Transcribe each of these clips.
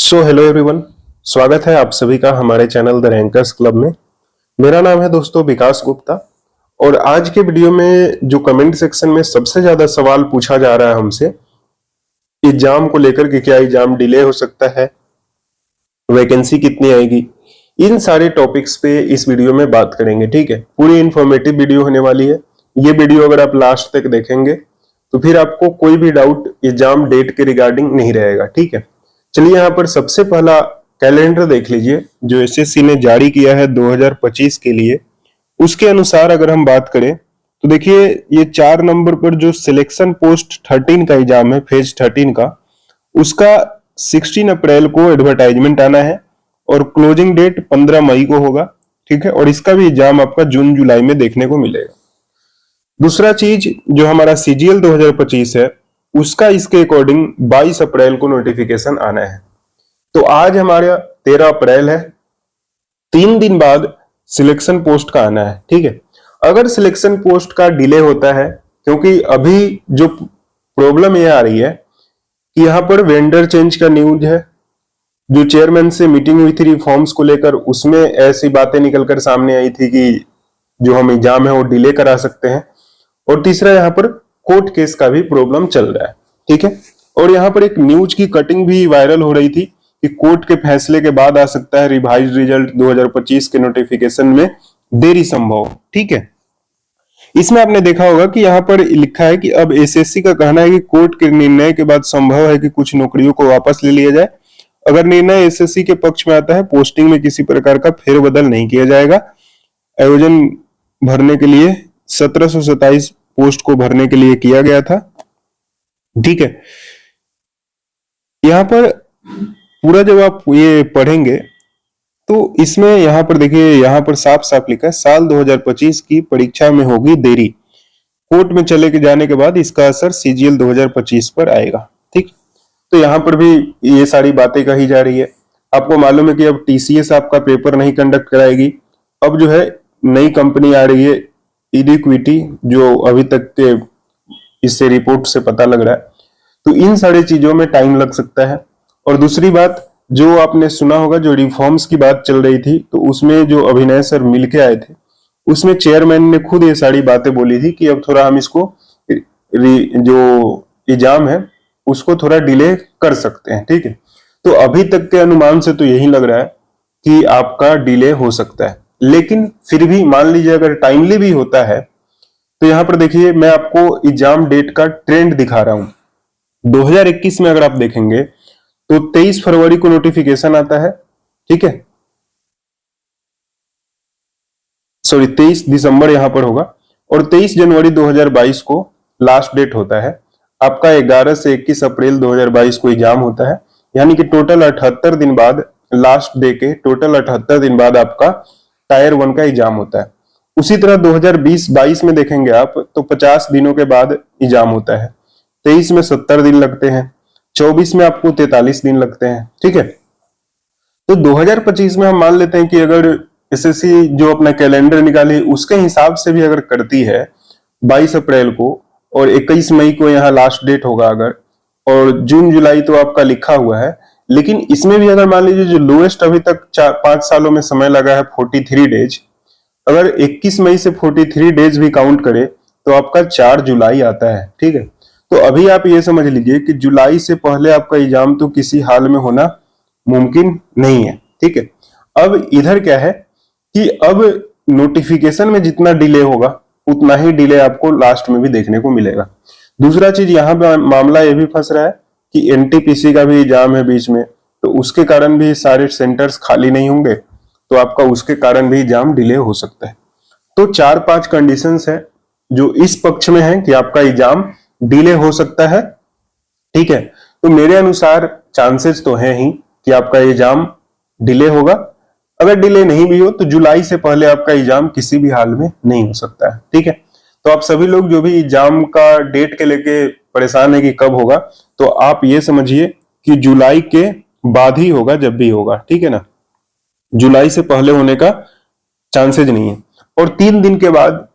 So hello everyone, स्वागत है आप सभी का हमारे चैनल द रैंकर्स क्लब में। मेरा नाम है दोस्तों विकास गुप्ता और आज के वीडियो में जो कमेंट सेक्शन में सबसे ज्यादा सवाल पूछा जा रहा है हमसे एग्जाम को लेकर कि क्या एग्जाम डिले हो सकता है, वैकेंसी कितनी आएगी, इन सारे टॉपिक्स पे इस वीडियो में बात करेंगे। ठीक है, पूरी इंफॉर्मेटिव वीडियो होने वाली है। ये वीडियो अगर आप लास्ट तक देखेंगे तो फिर आपको कोई भी डाउट एग्जाम डेट के रिगार्डिंग नहीं रहेगा। ठीक है, चलिए यहाँ पर सबसे पहला कैलेंडर देख लीजिए जो एसएससी ने जारी किया है 2025 के लिए। उसके अनुसार अगर हम बात करें तो देखिए ये 4 नंबर पर जो सिलेक्शन पोस्ट 13 का एग्जाम है, फेज 13 का, उसका 16 अप्रैल को एडवर्टाइजमेंट आना है और क्लोजिंग डेट 15 मई को होगा। ठीक है, और इसका भी एग्जाम आपका जून जुलाई में देखने को मिलेगा। दूसरा चीज जो हमारा सीजीएल 2025 है उसका इसके अकॉर्डिंग 22 अप्रैल को नोटिफिकेशन आना है। तो आज हमारा 13 अप्रैल है, 3 दिन बाद सिलेक्शन पोस्ट का आना है। ठीक है, अगर सिलेक्शन पोस्ट का डिले होता है, क्योंकि अभी जो प्रॉब्लम ये आ रही है कि यहाँ पर वेंडर चेंज का न्यूज है, जो चेयरमैन से मीटिंग हुई थी रिफॉर्म्स को लेकर, उसमें ऐसी बातें निकलकर सामने आई थी कि जो हम एग्जाम है वो डिले करा सकते हैं। और तीसरा यहाँ पर कोर्ट केस का भी प्रॉब्लम चल रहा है। ठीक है, और यहाँ पर एक न्यूज की कटिंग भी वायरल हो रही थी कि कोर्ट के फैसले के बाद आ सकता है रिवाइज रिजल्ट 2025 के नोटिफिकेशन में देरी संभव। ठीक है, इसमें आपने देखा होगा कि यहाँ पर लिखा है कि अब एसएससी का कहना है कि कोर्ट के निर्णय के बाद संभव है कि कुछ नौकरियों को वापस ले लिया जाए। अगर निर्णय एसएससी के पक्ष में आता है, पोस्टिंग में किसी प्रकार का फेरबदल नहीं किया जाएगा। आयोजन भरने के लिए 1727 पोस्ट को भरने के लिए किया गया था। ठीक है, यहां पर पूरा जब आप ये पढ़ेंगे तो इसमें यहां पर देखिए, यहां पर साफ साफ लिखा है साल 2025 की परीक्षा में होगी देरी, कोर्ट में चले के जाने के बाद इसका असर सीजीएल 2025 पर आएगा। ठीक, तो यहां पर भी ये सारी बातें कही जा रही है। आपको मालूम है कि अब टीसीएस आपका पेपर नहीं कंडक्ट कराएगी। अब जो है नई कंपनी आ रही है इडिक्विटी, जो अभी तक के इससे रिपोर्ट से पता लग रहा है। तो इन सारी चीजों में टाइम लग सकता है। और दूसरी बात जो आपने सुना होगा, जो रिफॉर्म्स की बात चल रही थी, तो उसमें जो अभिनय सर मिलके आए थे, उसमें चेयरमैन ने खुद ये सारी बातें बोली थी कि अब थोड़ा हम इसको जो एग्जाम है उसको थोड़ा डिले कर सकते हैं। ठीक है, तो अभी तक के अनुमान से तो यही लग रहा है कि आपका डिले हो सकता है। लेकिन फिर भी मान लीजिए अगर टाइमली भी होता है तो यहां पर देखिए मैं आपको एग्जाम डेट का ट्रेंड दिखा रहा हूं। 2021 में अगर आप देखेंगे तो 23 फरवरी को नोटिफिकेशन आता है। ठीक है, सॉरी 23 दिसंबर यहां पर होगा और 23 जनवरी 2022 को लास्ट डेट होता है आपका। 11 से 21 अप्रैल 2022 को एग्जाम होता है, यानी कि टोटल 78 दिन बाद, लास्ट डे के टोटल 78 दिन बाद आपका टायर 1 का एग्जाम होता है। उसी तरह 2020-22 में देखेंगे आप तो 50 दिनों के बाद एग्जाम होता है। 23 में 70 दिन लगते हैं, 24 में आपको 43 दिन लगते हैं। ठीक है, तो 2025 में हम मान लेते हैं कि अगर एसएससी जो अपना कैलेंडर निकाली उसके हिसाब से भी अगर करती है 22 अप्रैल को और 21 मई को यहाँ लास्ट डेट होगा अगर, और जून जुलाई तो आपका लिखा हुआ है, लेकिन इसमें भी अगर मान लीजिए जो लोएस्ट अभी तक 5 सालों में समय लगा है 43 डेज, अगर 21 मई से 43 डेज भी काउंट करे तो आपका 4 जुलाई आता है। ठीक है, तो अभी आप ये समझ लीजिए कि जुलाई से पहले आपका एग्जाम तो किसी हाल में होना मुमकिन नहीं है। ठीक है, अब इधर क्या है कि अब नोटिफिकेशन में जितना डिले होगा उतना ही डिले आपको लास्ट में भी देखने को मिलेगा। दूसरा चीज यहाँ पे मामला ये भी फंस रहा है कि एनटीपीसी का भी एग्जाम है बीच में, तो उसके कारण भी सारे सेंटर्स खाली नहीं होंगे, तो आपका उसके कारण भी एग्जाम डिले हो सकता है। तो 4-5 कंडीशंस है जो इस पक्ष में है कि आपका एग्जाम डिले हो सकता है। ठीक है, तो मेरे अनुसार चांसेस तो है ही कि आपका एग्जाम डिले होगा। अगर डिले नहीं भी हो तो जुलाई से पहले आपका एग्जाम किसी भी हाल में नहीं हो सकता है। ठीक है, तो आप सभी लोग जो भी एग्जाम का डेट के लेके परेशान है कि कब होगा, तो आप ये समझिए कि जुलाई के बाद ही होगा जब भी होगा। ठीक है ना, जुलाई से पहले होने का चांसेज नहीं है। और 3 दिन के बाद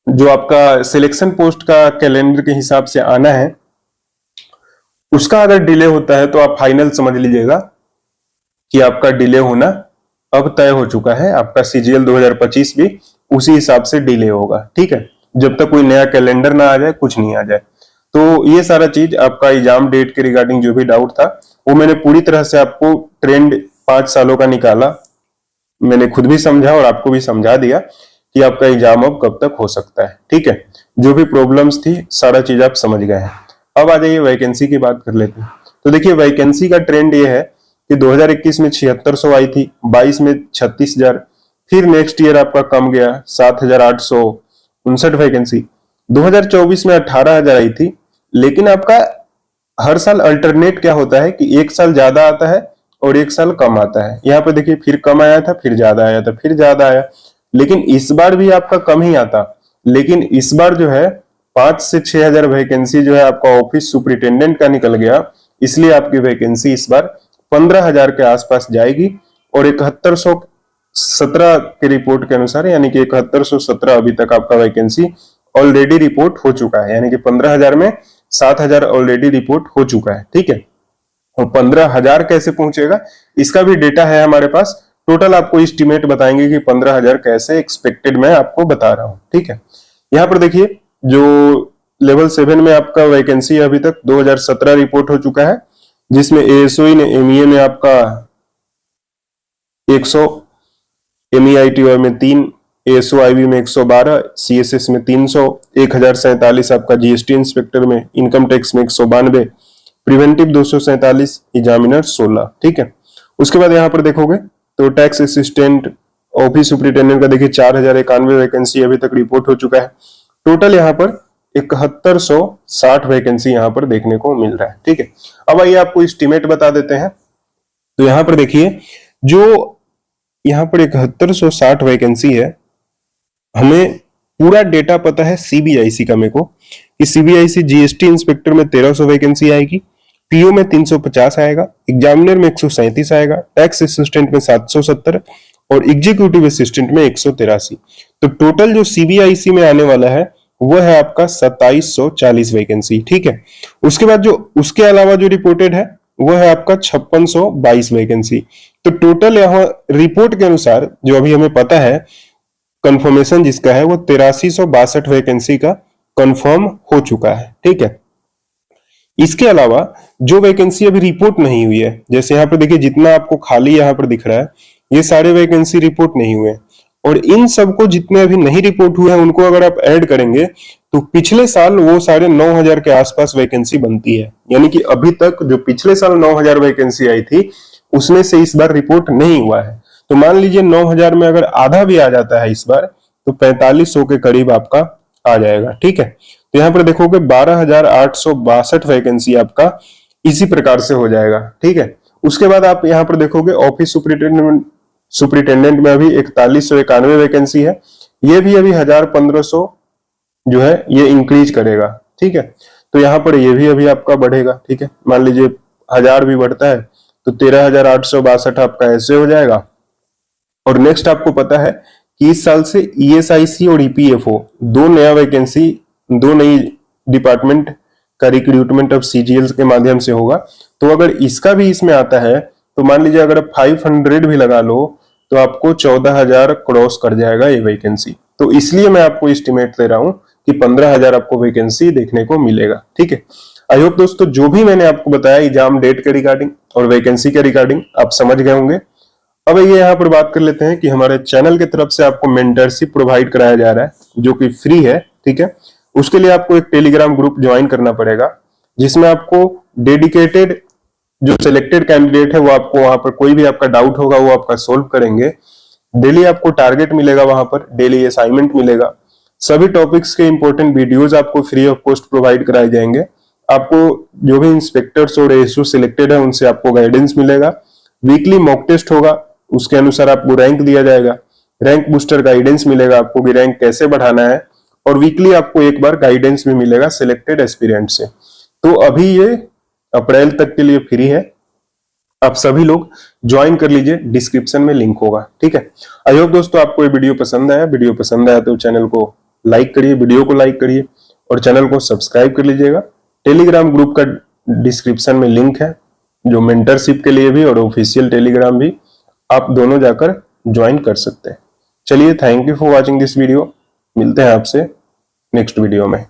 जो आपका सिलेक्शन पोस्ट का कैलेंडर के हिसाब से आना है, उसका अगर डिले होता है तो आप फाइनल समझ लीजिएगा कि आपका डिले होना अब तय हो चुका है, आपका सीजीएल 2025 भी उसी हिसाब से डिले होगा। ठीक है, जब तक कोई नया कैलेंडर ना आ जाए, कुछ नहीं आ जाए। तो ये सारा चीज आपका एग्जाम डेट के रिगार्डिंग जो भी डाउट था वो मैंने पूरी तरह से आपको ट्रेंड 5 सालों का निकाला, मैंने खुद भी समझा और आपको भी समझा दिया कि आपका एग्जाम अब कब तक हो सकता है। ठीक है, जो भी प्रॉब्लम्स थी सारा चीज आप समझ गए हैं। अब आ जाइए वैकेंसी की बात कर लेते हैं। तो देखिए वैकेंसी का ट्रेंड ये है कि 2021 में 7600 आई थी, 22 में 36,000, फिर नेक्स्ट ईयर आपका कम गया 7,859 वैकेंसी, 2024 में 18,000 आई थी। लेकिन आपका हर साल अल्टरनेट क्या होता है कि एक साल ज्यादा आता है और एक साल कम आता है। यहाँ पे देखिए फिर कम आया था, फिर ज्यादा आया था, फिर ज्यादा आया, लेकिन इस बार भी आपका कम ही आता। लेकिन इस बार जो है 5 से 6,000 वैकेंसी जो है आपका ऑफिस सुपरिटेंडेंट का निकल गया, इसलिए आपकी वैकेंसी इस बार 15,000 के आसपास जाएगी। और 7117 के रिपोर्ट के अनुसार, यानी कि 7117 अभी तक आपका वैकेंसी ऑलरेडी रिपोर्ट हो चुका है, यानी कि 15,000 में 7,000 ऑलरेडी रिपोर्ट हो चुका है। ठीक है, और 15,000 कैसे पहुंचेगा इसका भी डेटा है हमारे पास। टोटल आपको एस्टिमेट बताएंगे कि 15,000 कैसे एक्सपेक्टेड मैं आपको बता रहा हूं। ठीक है, यहां पर देखिए जो लेवल 7 में आपका वैकेंसी अभी तक 2017 रिपोर्ट हो चुका है, जिसमें एएसओई ने एमईए में आपका 100, एमईआईटी में 3, एएसओआईबी में 112, सीएसएस में 300, 1047 आपका जीएसटी इंस्पेक्टर में, इनकम टैक्स में 192, प्रिवेंटिव 247, एग्जामिनर 16। ठीक है, उसके बाद यहां पर देखोगे तो टैक्स असिस्टेंट ऑफिस सुपरिटेंडेंट का देखिए 4,091 वैकेंसी अभी तक रिपोर्ट हो चुका है। टोटल यहां पर 7160 वैकेंसी यहां पर देखने को मिल रहा है। ठीक है, अब आइए आपको एस्टिमेट बता देते हैं। तो यहां पर देखिए जो यहां पर 7160 वैकेंसी है, हमें पूरा डेटा पता है सीबीआईसी का मेरे को, कि सीबीआईसी जीएसटी इंस्पेक्टर में 1300 वैकेंसी आएगी, पीओ में 350 आएगा, एग्जामिनर में 137 आएगा, टैक्स असिस्टेंट में 770 और एग्जीक्यूटिव असिस्टेंट में 183। तो टोटल जो सीबीआईसी में आने वाला है वो है आपका 2740 वैकेंसी। ठीक है, उसके बाद जो उसके अलावा जो रिपोर्टेड है वो है आपका 5622 वैकेंसी। तो टोटल यहाँ रिपोर्ट के अनुसार जो अभी हमें पता है, कंफर्मेशन जिसका है वो 8362 वैकेंसी का कंफर्म हो चुका है। ठीक है, इसके अलावा जो वैकेंसी अभी रिपोर्ट नहीं हुई है, जैसे यहाँ पर देखिए जितना आपको खाली यहाँ पर दिख रहा है, ये सारे वैकेंसी रिपोर्ट नहीं हुए, और इन सबको जितने अभी नहीं रिपोर्ट हुए हैं उनको अगर आप ऐड करेंगे तो पिछले साल वो 9,500 के आसपास वैकेंसी बनती है। यानी कि अभी तक जो पिछले साल 9,000 वैकेंसी आई थी उसमें से इस बार रिपोर्ट नहीं हुआ है। तो मान लीजिए 9,000 में अगर आधा भी आ जाता है इस बार, तो 4500 के करीब आपका आ जाएगा। ठीक है, तो यहाँ पर देखोगे 12,862 वैकेंसी आपका इसी प्रकार से हो जाएगा। ठीक है, उसके बाद आप यहाँ पर देखोगे ऑफिस सुपरिटेंडेंट में अभी 4191 वैकेंसी है, ये भी अभी 1,000-1,500 जो है ये इंक्रीज करेगा। ठीक है, तो यहाँ पर ये भी अभी आपका बढ़ेगा। ठीक है, मान लीजिए 1,000 भी बढ़ता है तो 13,862 आपका ऐसे हो जाएगा। और नेक्स्ट आपको पता है कि इस साल से ईएसआईसी और ईपीएफओ दो नई डिपार्टमेंट का रिक्रूटमेंट अब सीजीएल के माध्यम से होगा। तो अगर इसका भी इसमें आता है तो मान लीजिए अगर 500 भी लगा लो तो आपको 14,000 क्रॉस कर जाएगा ये वैकेंसी। तो इसलिए मैं आपको एस्टिमेट दे रहा हूं कि 15,000 आपको वैकेंसी देखने को मिलेगा। ठीक है, आई होप दोस्तों जो भी मैंने आपको बताया एग्जाम डेट के रिगार्डिंग और वैकेंसी के रिगार्डिंग आप समझ गए होंगे। अब ये यहाँ पर बात कर लेते हैं कि हमारे चैनल की तरफ से आपको मेंटरशिप प्रोवाइड कराया जा रहा है जो कि फ्री है। ठीक है, उसके लिए आपको एक टेलीग्राम ग्रुप ज्वाइन करना पड़ेगा, जिसमें आपको डेडिकेटेड जो सिलेक्टेड कैंडिडेट है वो आपको वहां पर कोई भी आपका डाउट होगा वो आपका सोल्व करेंगे। डेली आपको टारगेट मिलेगा, वहां पर डेली असाइनमेंट मिलेगा, सभी टॉपिक्स के इंपॉर्टेंट वीडियोस आपको फ्री ऑफ कॉस्ट प्रोवाइड कराए जाएंगे। आपको जो भी इंस्पेक्टर्स और एसओ सिलेक्टेड है उनसे आपको गाइडेंस मिलेगा। वीकली मॉक टेस्ट होगा, उसके अनुसार आपको रैंक दिया जाएगा, रैंक बूस्टर गाइडेंस मिलेगा आपको कि रैंक कैसे बढ़ाना है, और वीकली आपको एक बार गाइडेंस भी मिलेगा सिलेक्टेड एस्पिरेंट से। तो अभी ये अप्रैल तक के लिए फ्री है, आप सभी लोग ज्वाइन कर लीजिए, डिस्क्रिप्शन में लिंक होगा। ठीक है, आई होप दोस्तों आपको ये वीडियो पसंद आया। वीडियो पसंद आया तो चैनल को लाइक करिए, वीडियो को लाइक करिए और चैनल को सब्सक्राइब कर लीजिएगा। टेलीग्राम ग्रुप का डिस्क्रिप्शन में लिंक है, जो मेंटरशिप के लिए भी और ऑफिशियल टेलीग्राम भी, आप दोनों जाकर ज्वाइन कर सकते हैं। चलिए, thank you for watching this video. मिलते हैं आपसे नेक्स्ट वीडियो में।